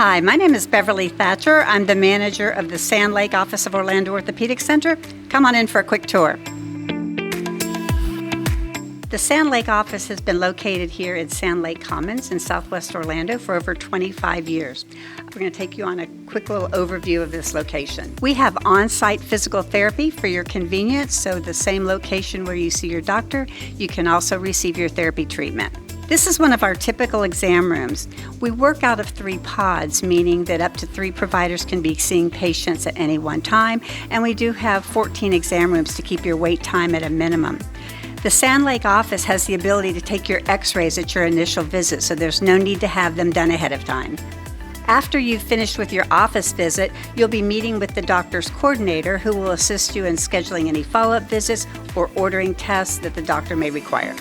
Hi, my name is Beverly Thatcher. I'm the manager of the Sand Lake office of Orlando Orthopaedic Center. Come on in for a quick tour. The Sand Lake office has been located here at Sand Lake Commons in Southwest Orlando for over 25 years. We're going to take you on a quick little overview of this location. We have on-site physical therapy for your convenience, so the same location where you see your doctor, you can also receive your therapy treatment. This is one of our typical exam rooms. We work out of 3 pods, meaning that up to 3 providers can be seeing patients at any one time, and we do have 14 exam rooms to keep your wait time at a minimum. The Sand Lake office has the ability to take your x-rays at your initial visit, so there's no need to have them done ahead of time. After you've finished with your office visit, you'll be meeting with the doctor's coordinator who will assist you in scheduling any follow-up visits or ordering tests that the doctor may require.